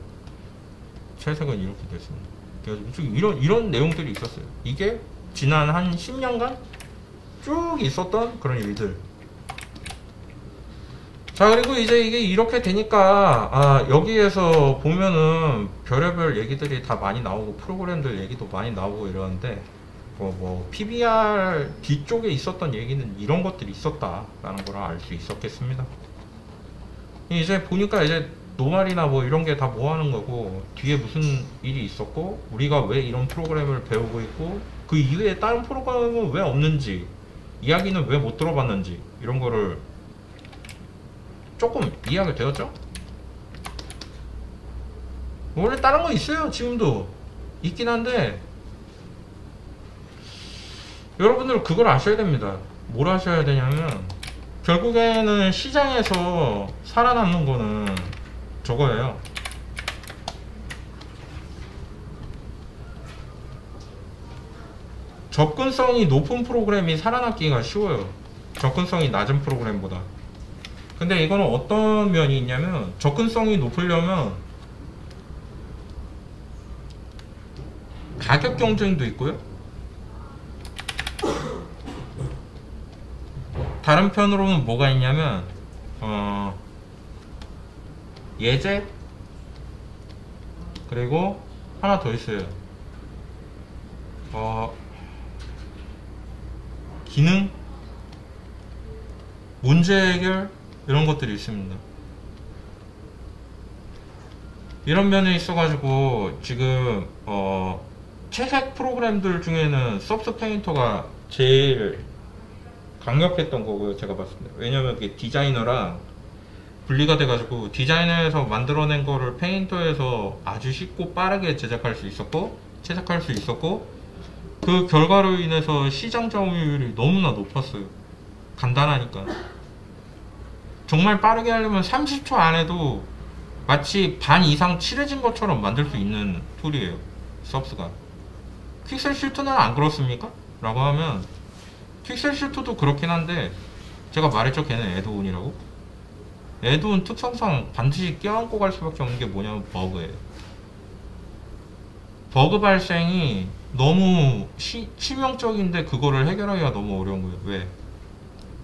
채색은 이렇게 됐습니다. 그래가지고 이런 내용들이 있었어요. 이게 지난 한 10년간 쭉 있었던 그런 일들. 자, 그리고 이제 이게 이렇게 되니까 여기에서 보면은 별의별 얘기들이 다 많이 나오고 프로그램들 얘기도 많이 나오고 이러는데, PBR 뒤쪽에 있었던 얘기는 이런 것들이 있었다라는 걸 알 수 있었겠습니다. 이제 보니까 이제 노말이나 뭐 이런 게 다 뭐 하는 거고, 뒤에 무슨 일이 있었고, 우리가 왜 이런 프로그램을 배우고 있고, 그 이외에 다른 프로그램은 왜 없는지, 이야기는 왜 못 들어봤는지, 이런 거를 조금 이해하게 되었죠? 원래 다른 거 있어요. 지금도 있긴 한데, 여러분들 그걸 아셔야 됩니다. 뭘 아셔야 되냐면, 결국에는 시장에서 살아남는 거는 저거예요. 접근성이 높은 프로그램이 살아남기가 쉬워요. 접근성이 낮은 프로그램보다. 근데 이거는 어떤 면이 있냐면, 접근성이 높으려면 가격 경쟁도 있고요. 다른 편으로는 뭐가 있냐면 예제, 그리고 하나 더 있어요. 기능, 문제 해결, 이런 것들이 있습니다. 이런 면에 있어가지고 지금 채색 프로그램들 중에는 서브스 페인터가 제일 강력했던 거고요, 제가 봤을 때. 왜냐면 이게 디자이너랑 분리가 돼가지고 디자이너에서 만들어낸 거를 페인터에서 아주 쉽고 빠르게 제작할 수 있었고 채색할 수 있었고, 그 결과로 인해서 시장 점유율이 너무나 높았어요. 간단하니까. 정말 빠르게 하려면 30초 안에도 마치 반 이상 칠해진 것처럼 만들 수 있는 툴이에요, 서브스가. 픽셀 실트는 안 그렇습니까? 라고 하면 픽셀 실트도 그렇긴 한데, 제가 말했죠, 걔는 애드온이라고. 애드온 특성상 반드시 껴안고 갈 수밖에 없는 게 뭐냐면 버그예요. 버그 발생이 너무 치명적인데 그거를 해결하기가 너무 어려운 거예요. 왜?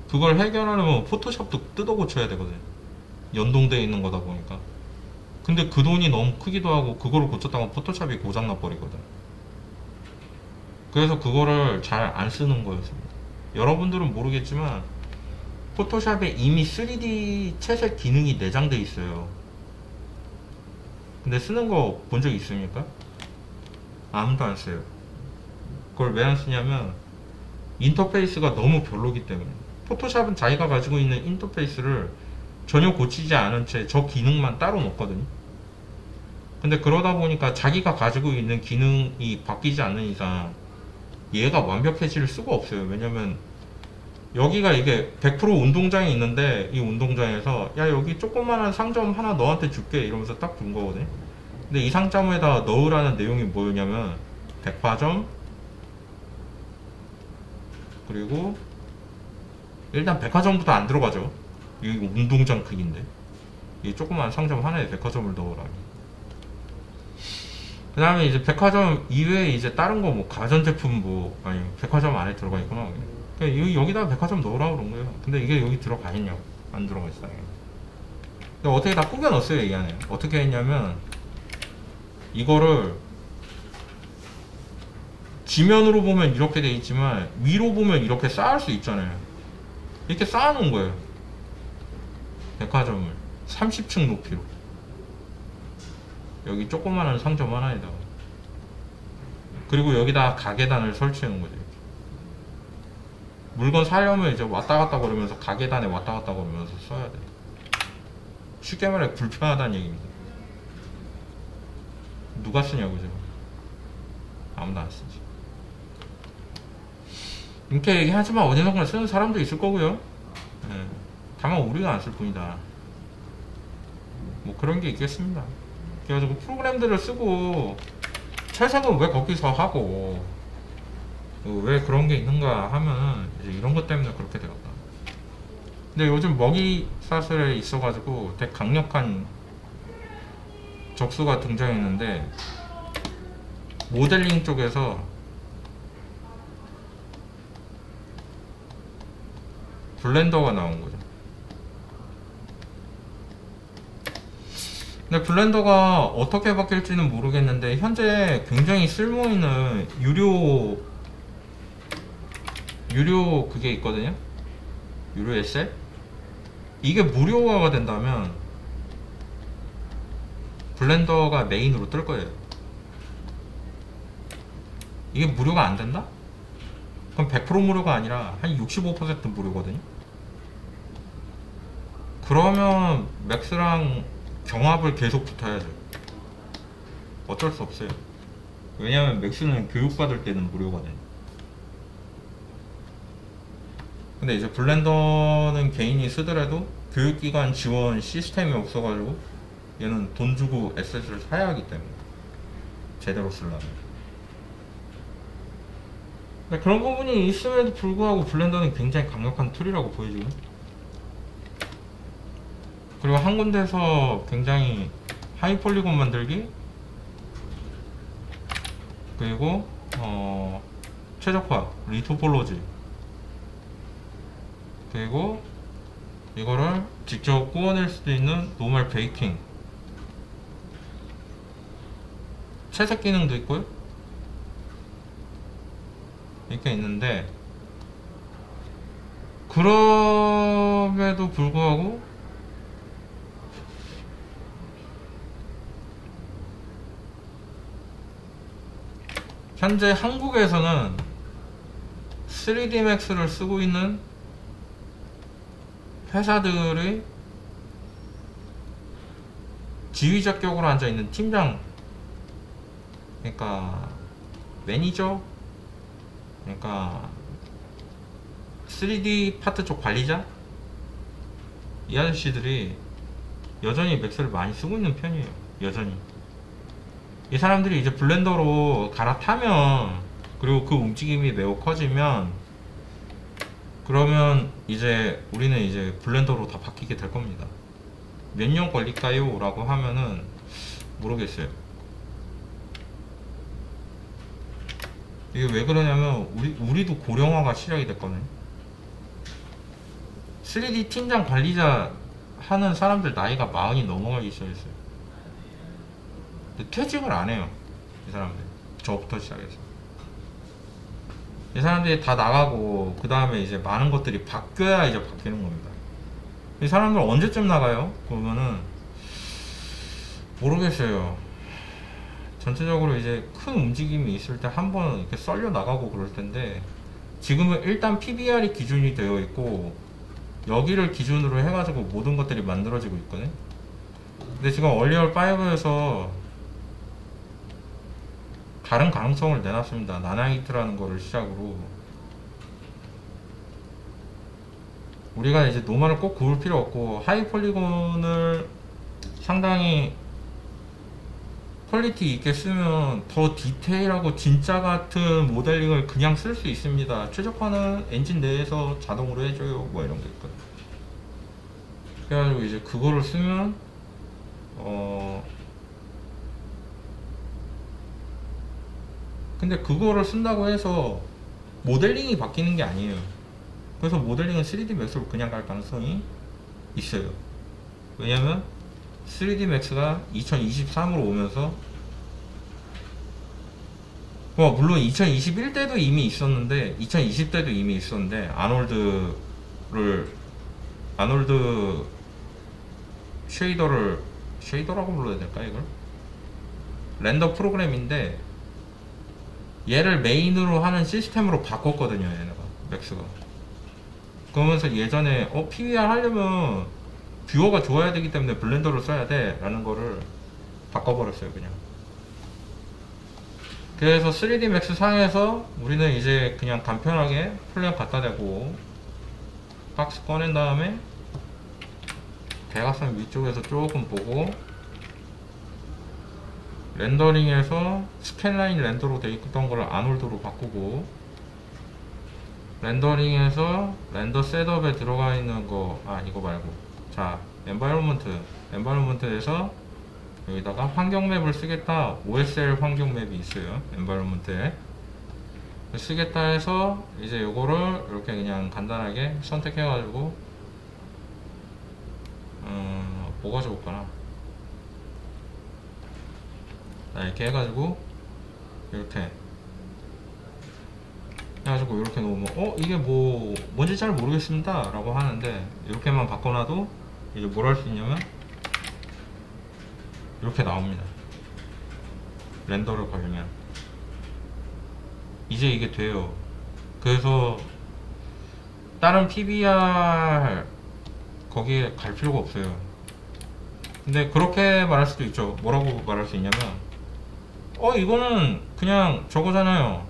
그걸 해결하려면 포토샵도 뜯어 고쳐야 되거든요. 연동되어 있는 거다 보니까. 근데 그 돈이 너무 크기도 하고, 그거를 고쳤다가 포토샵이 고장나 버리거든. 그래서 그거를 잘 안 쓰는 거였습니다. 여러분들은 모르겠지만 포토샵에 이미 3D 채색 기능이 내장돼 있어요. 근데 쓰는 거 본 적 있습니까? 아무도 안 써요. 그걸 왜 안 쓰냐면 인터페이스가 너무 별로기 때문에. 포토샵은 자기가 가지고 있는 인터페이스를 전혀 고치지 않은 채 저 기능만 따로 놓거든요. 근데 그러다 보니까 자기가 가지고 있는 기능이 바뀌지 않는 이상 얘가 완벽해질 수가 없어요. 왜냐면 여기가 이게 100% 운동장이 있는데, 이 운동장에서 야 여기 조그만한 상점 하나 너한테 줄게 이러면서 딱 준 거거든요. 근데 이 상점에다 넣으라는 내용이 뭐였냐면 백화점, 그리고 일단 백화점부터 안 들어가죠. 이게 운동장 크기인데 이 조그만 상점 하나에 백화점을 넣으라. 그 다음에 이제 백화점 이외에 이제 다른 거 뭐 가전제품 뭐, 아니 백화점 안에 들어가 있구나. 여기다 백화점 넣으라고 그런 거예요. 근데 이게 여기 들어가 있냐고. 안 들어가 있어요. 근데 어떻게 다 꾸겨 넣었어요, 이 안에. 어떻게 했냐면 이거를 지면으로 보면 이렇게 돼 있지만 위로 보면 이렇게 쌓을 수 있잖아요. 이렇게 쌓아 놓은 거예요, 백화점을 30층 높이로. 여기 조그마한 상점 하나에다가. 그리고 여기다 가계단을 설치해 놓은 거죠. 물건 사려면 이제 왔다 갔다 그러면서 가계단에 왔다 갔다 그러면서 써야 돼. 쉽게 말해 불편하다는 얘기입니다. 누가 쓰냐고. 지금 아무도 안 쓰지. 이렇게 얘기하지만 어디선가 쓰는 사람도 있을 거고요. 네. 다만 우리가 안 쓸 뿐이다. 뭐 그런 게 있겠습니다. 그래가지고 프로그램들을 쓰고 채색은 왜 거기서 하고 왜 그런 게 있는가 하면 이제 이런 것 때문에 그렇게 되었다. 근데 요즘 먹이사슬에 있어가지고 되게 강력한 적수가 등장했는데, 모델링 쪽에서 블렌더가 나온 거죠. 근데 블렌더가 어떻게 바뀔지는 모르겠는데 현재 굉장히 쓸모있는 유료 그게 있거든요. 유료 에셋? 이게 무료화가 된다면 블렌더가 메인으로 뜰 거예요. 이게 무료가 안 된다? 그럼 100% 무료가 아니라 한 65% 무료거든요. 그러면 맥스랑 경합을 계속 붙어야죠. 어쩔 수 없어요. 왜냐면 맥스는 교육받을 때는 무료거든요. 근데 이제 블렌더는 개인이 쓰더라도 교육기관 지원 시스템이 없어가지고 얘는 돈 주고 에셋을 사야 하기 때문에, 제대로 쓰려면. 그런 부분이 있음에도 불구하고 블렌더는 굉장히 강력한 툴이라고 보여지고, 그리고 한 군데서 굉장히 하이 폴리곤 만들기, 그리고 최적화, 리토폴로지, 그리고 이거를 직접 구워낼 수도 있는 노멀 베이킹, 채색 기능도 있고요. 이렇게 있는데, 그럼에도 불구하고 현재 한국에서는 3D Max를 쓰고 있는 회사들의 지휘자 격으로 앉아있는 팀장, 그러니까 매니저, 그러니까 3D 파트 쪽 관리자, 이 아저씨들이 여전히 맥스를 많이 쓰고 있는 편이에요. 여전히 이 사람들이 이제 블렌더로 갈아타면, 그리고 그 움직임이 매우 커지면, 그러면 이제 우리는 이제 블렌더로 다 바뀌게 될 겁니다. 몇 년 걸릴까요? 라고 하면은 모르겠어요. 이게 왜 그러냐면 우리도 고령화가 시작이 됐거든요. 3D 팀장 관리자 하는 사람들 나이가 40이 넘어가기 시작했어요. 근데 퇴직을 안 해요, 이 사람들. 저부터 시작해서 이 사람들이 다 나가고, 그 다음에 이제 많은 것들이 바뀌어야 이제 바뀌는 겁니다. 이 사람들 언제쯤 나가요? 그러면은 모르겠어요. 전체적으로 이제 큰 움직임이 있을 때 한번 이렇게 썰려 나가고 그럴 텐데, 지금은 일단 PBR이 기준이 되어 있고 여기를 기준으로 해가지고 모든 것들이 만들어지고 있거든. 근데 지금 얼리얼 5에서 다른 가능성을 내놨습니다. 나나이트라는 거를 시작으로. 우리가 이제 노멀을 꼭 구울 필요 없고, 하이 폴리곤을 상당히 퀄리티 있게 쓰면 더 디테일하고 진짜 같은 모델링을 그냥 쓸 수 있습니다. 최적화는 엔진 내에서 자동으로 해줘요, 뭐 이런 게 있거든. 그래가지고 이제 그거를 쓰면 근데 그거를 쓴다고 해서 모델링이 바뀌는 게 아니에요. 그래서 모델링은 3D Max로 그냥 갈 가능성이 있어요. 왜냐면 3D Max가 2023으로 오면서, 물론 2021 때도 이미 있었는데, 2020 때도 이미 있었는데, 아놀드 쉐이더라고 불러야 될까, 이걸? 렌더 프로그램인데 얘를 메인으로 하는 시스템으로 바꿨거든요, 얘네가, 맥스가. 그러면서 예전에 PBR 하려면 뷰어가 좋아야 되기 때문에 블렌더를 써야 돼 라는 거를 바꿔버렸어요, 그냥. 그래서 3D Max 상에서 우리는 이제 그냥 간편하게 플레이어 갖다 대고 박스 꺼낸 다음에 대각선 위쪽에서 조금 보고, 렌더링에서 스캔라인 렌더로 되어 있던 거를 아놀드로 바꾸고, 렌더링에서 렌더 셋업에 들어가 있는 거, 이거 말고, 자, 엔바이러먼트에서 여기다가 환경 맵을 쓰겠다. OSL 환경 맵이 있어요, 엔바이러먼트에. 쓰겠다 해서 이제 요거를 이렇게 그냥 간단하게 선택해 가지고 뭐가 좋을까나, 이렇게 해가지고 이렇게 해가지고 이렇게 놓으면 이게 뭔지 잘 모르겠습니다 라고 하는데, 이렇게만 바꿔놔도 이제 뭘 할 수 있냐면 이렇게 나옵니다. 렌더를 걸면 이제 이게 돼요. 그래서 다른 PBR 거기에 갈 필요가 없어요. 근데 그렇게 말할 수도 있죠. 뭐라고 말할 수 있냐면, 이거는 그냥 저거잖아요,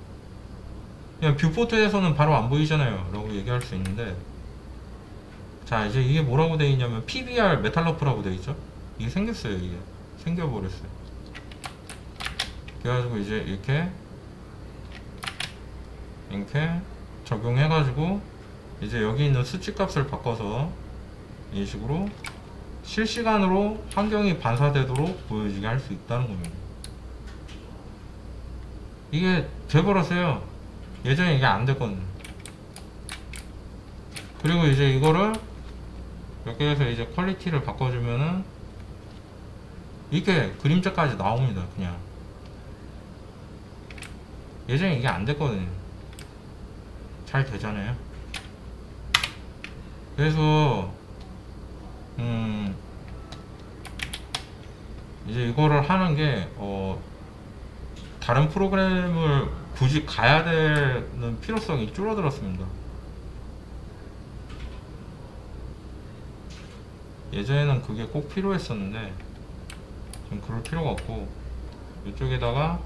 그냥 뷰포트에서는 바로 안 보이잖아요 라고 얘기할 수 있는데, 자, 이제 이게 뭐라고 되어 있냐면 PBR 메탈러프라고 되어 있죠. 이게 생겼어요. 이게 생겨버렸어요. 그래가지고 이제 이렇게 적용해가지고 이제 여기 있는 수치 값을 바꿔서 이 식으로 실시간으로 환경이 반사되도록 보여지게 할 수 있다는 겁니다. 이게 돼버렸어요. 예전에 이게 안 됐거든요. 그리고 이제 이거를 이렇게 해서 이제 퀄리티를 바꿔주면은 이렇게 그림자까지 나옵니다. 그냥 예전에 이게 안 됐거든요. 잘 되잖아요. 그래서 이제 이거를 하는 게 다른 프로그램을 굳이 가야 되는 필요성이 줄어들었습니다. 예전에는 그게 꼭 필요했었는데 지금 그럴 필요가 없고, 이쪽에다가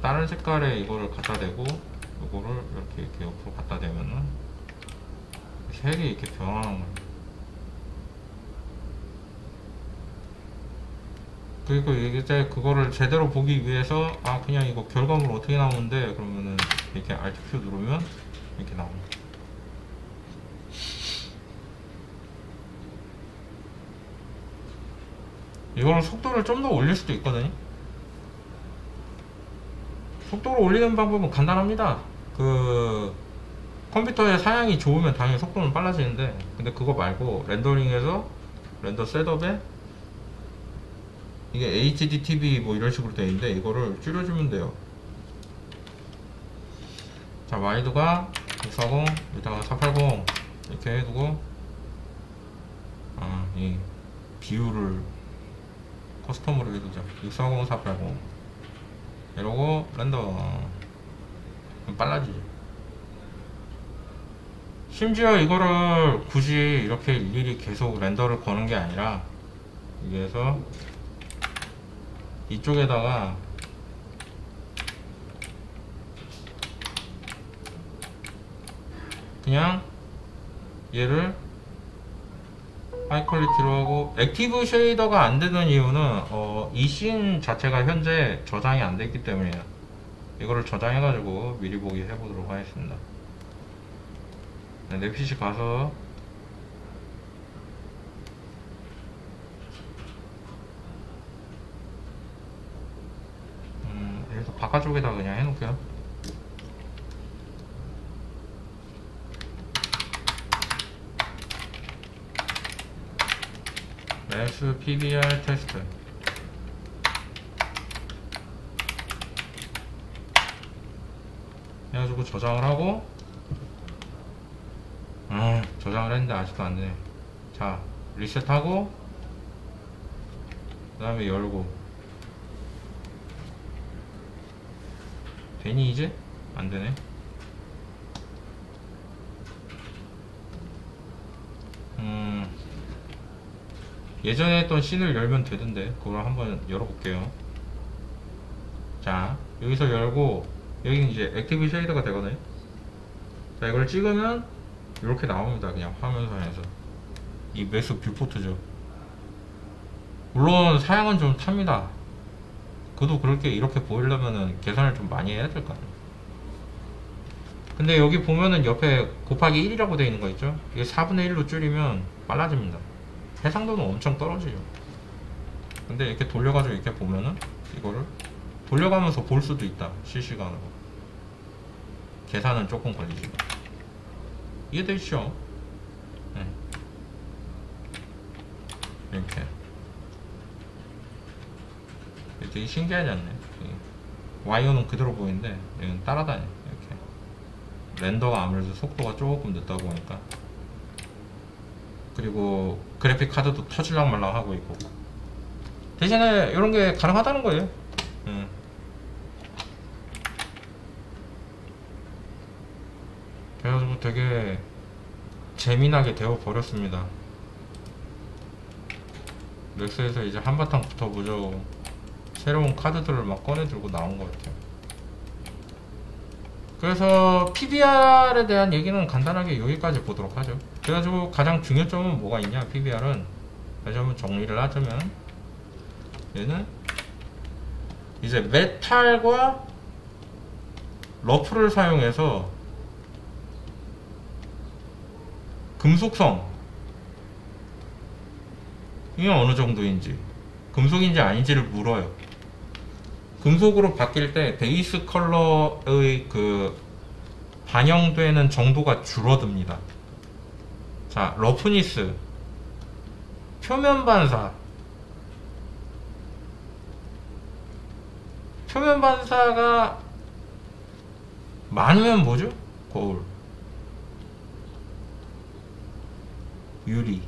다른 색깔의 이거를 갖다 대고 이거를 이렇게 옆으로 갖다 대면은 색이 이렇게 변하는 거예요. 그리고 이제 그거를 제대로 보기 위해서 그냥 이거 결과물 어떻게 나오는데, 그러면은 이렇게 Alt Q 누르면 이렇게 나옵니다. 이거는 속도를 좀 더 올릴 수도 있거든요. 속도를 올리는 방법은 간단합니다. 그 컴퓨터의 사양이 좋으면 당연히 속도는 빨라지는데, 근데 그거 말고 렌더링에서 렌더 셋업에 이게 HDTV 뭐 이런 식으로 되어 있는데 이거를 줄여주면 돼요. 자, 와이드가 640, 여기다가 480 이렇게 해두고, 이 비율을 커스텀으로 해두자. 640, 480 이러고 렌더 빨라지죠. 심지어 이거를 굳이 이렇게 일일이 계속 렌더를 거는 게 아니라, 여기에서 이쪽에다가 그냥 얘를 하이 퀄리티로 하고, 액티브 쉐이더가 안 되는 이유는 이 씬 자체가 현재 저장이 안 됐기 때문이에요. 이거를 저장해 가지고 미리 보기 해보도록 하겠습니다. 내 PC 가서 여기서 바깥쪽에다 그냥 해놓을게요. 매스 PBR 테스트 해가지고 저장을 하고, 저장을 했는데 아직도 안되네. 자, 리셋하고 그 다음에 열고. 되니 이제? 안되네. 예전에 했던 씬을 열면 되던데 그걸 한번 열어볼게요. 자, 여기서 열고 여기 이제 액티브 쉐이더가 되거든요. 자, 이걸 찍으면 이렇게 나옵니다. 그냥 화면상에서. 이 매스 뷰포트죠. 물론 사양은 좀 탑니다. 그래도 그렇게 이렇게 보이려면은 계산을 좀 많이 해야 될 거 아니에요. 근데 여기 보면은 옆에 곱하기 1이라고 되어 있는 거 있죠? 이게 4분의 1로 줄이면 빨라집니다. 해상도는 엄청 떨어지죠. 근데 이렇게 돌려가지고 이렇게 보면은 이거를 돌려가면서 볼 수도 있다. 실시간으로. 계산은 조금 걸리지만. 이해되시죠? 네. 이렇게. 되게 신기하지 않나요? 와이어는 그대로 보이는데 얘는 따라다녀. 이렇게. 렌더가 아무래도 속도가 조금 늦다 보니까. 그리고 그래픽 카드도 터질랑 말랑 하고 있고. 대신에 이런 게 가능하다는 거예요. 그래가지고 되게 재미나게 되어 버렸습니다. 맥스에서 이제 한바탕 붙어보죠. 새로운 카드들을 막 꺼내 들고 나온 것 같아요. 그래서 PBR에 대한 얘기는 간단하게 여기까지 보도록 하죠. 그래가지고 가장 중요점은 뭐가 있냐, PBR은. 다시 한번 정리를 하자면, 얘는 이제 메탈과 러프를 사용해서 금속성, 이게 어느 정도인지, 금속인지 아닌지를 물어요. 금속으로 바뀔 때 베이스 컬러의 그 반영되는 정도가 줄어듭니다. 자, 러프니스, 표면 반사. 표면 반사가 많으면 뭐죠? 거울, 유리.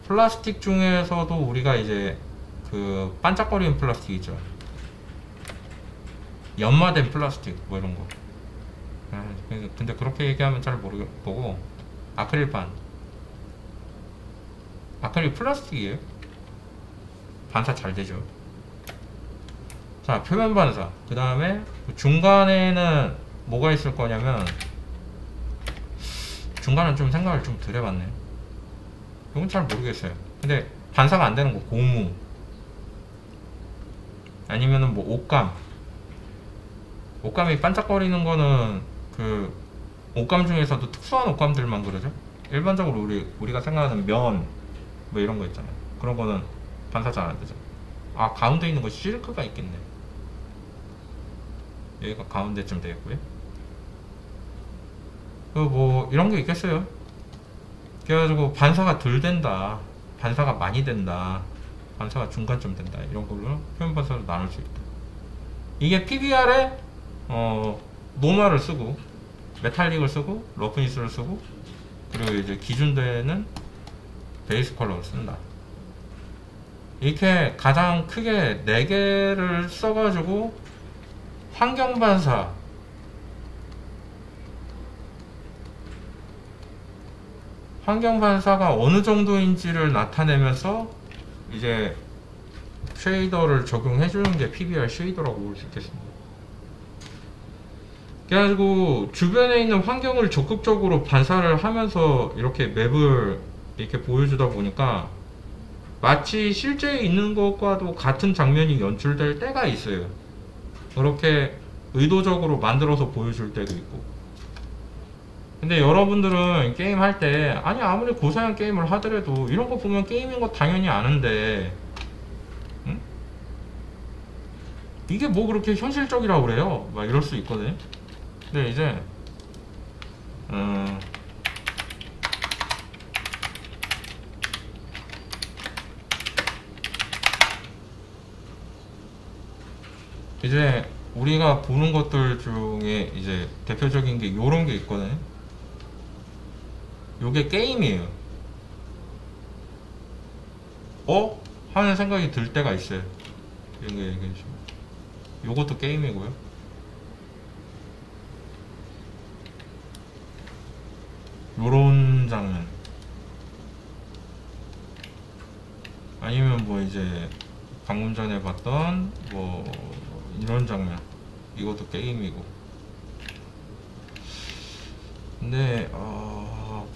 플라스틱 중에서도 우리가 이제 그 반짝거리는 플라스틱 있죠. 연마된 플라스틱 뭐 이런 거. 근데 그렇게 얘기하면 잘 모르겠고, 아크릴판, 아크릴 플라스틱이에요. 반사 잘 되죠. 자, 표면 반사. 그 다음에 중간에는 뭐가 있을 거냐면, 중간은 좀 생각을 좀 덜 해봤네. 이건 잘 모르겠어요. 근데 반사가 안 되는 거, 고무 아니면은 뭐 옷감. 옷감이 반짝거리는 거는 그 옷감 중에서도 특수한 옷감들만 그러죠. 일반적으로 우리가 생각하는 면 뭐 이런 거 있잖아요. 그런 거는 반사 잘 안 되죠. 아, 가운데 있는 거 실크가 있겠네. 여기가 가운데쯤 되겠고요. 뭐 이런 게 있겠어요. 그래가지고 반사가 덜 된다, 반사가 많이 된다, 반사가 중간쯤 된다, 이런 걸로 표면 반사를 나눌 수 있다. 이게 PBR에 노멀을 쓰고 메탈릭을 쓰고 러프니스를 쓰고, 그리고 이제 기준되는 베이스 컬러를 쓴다. 이렇게 가장 크게 4개를 써가지고 환경 반사, 환경 반사가 어느 정도인지를 나타내면서 이제 쉐이더를 적용해 주는 게 PBR 쉐이더라고 볼 수 있겠습니다. 그래가지고 주변에 있는 환경을 적극적으로 반사를 하면서 이렇게 맵을 이렇게 보여주다 보니까 마치 실제 있는 것과도 같은 장면이 연출될 때가 있어요. 그렇게 의도적으로 만들어서 보여줄 때도 있고. 근데 여러분들은 게임 할 때, 아니 아무리 고사양 게임을 하더라도 이런 거 보면 게임인 거 당연히 아는데, 응? 이게 뭐 그렇게 현실적이라고 그래요? 막 이럴 수 있거든. 근데 이제 이제 우리가 보는 것들 중에 이제 대표적인 게 요런 게 있거든요. 요게 게임이에요. 하는 생각이 들 때가 있어요. 이런 거 얘기해 주시면. 요것도 게임이고요. 요런 장면. 아니면 뭐 이제 방금 전에 봤던 뭐 이런 장면. 이것도 게임이고. 근데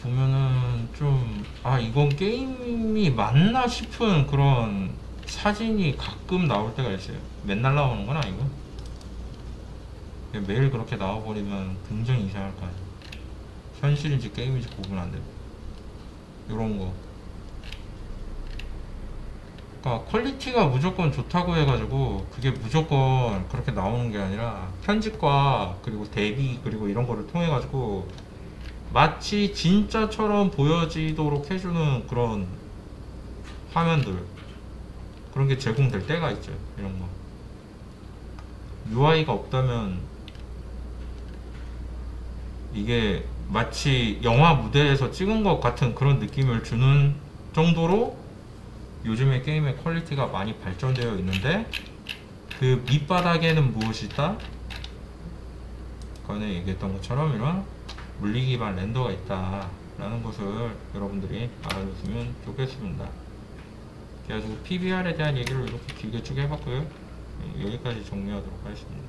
보면은 좀 이건 게임이 맞나 싶은 그런 사진이 가끔 나올 때가 있어요. 맨날 나오는 건 아니고 매일 그렇게 나와버리면 굉장히 이상할 거 아니에요. 현실인지 게임인지 구분 안 되고 요런 거. 그러니까 퀄리티가 무조건 좋다고 해가지고 그게 무조건 그렇게 나오는 게 아니라 편집과 그리고 대비 그리고 이런 거를 통해 가지고 마치 진짜처럼 보여지도록 해주는 그런 화면들, 그런 게 제공될 때가 있죠. 이런 거 UI가 없다면 이게 마치 영화 무대에서 찍은 것 같은 그런 느낌을 주는 정도로 요즘의 게임의 퀄리티가 많이 발전되어 있는데, 그 밑바닥에는 무엇이 있다? 전에 얘기했던 것처럼 이런 물리 기반 렌더가 있다 라는 것을 여러분들이 알아줬으면 좋겠습니다. 그래가지고 PBR에 대한 얘기를 이렇게 길게 쭉 해봤고요. 여기까지 정리하도록 하겠습니다.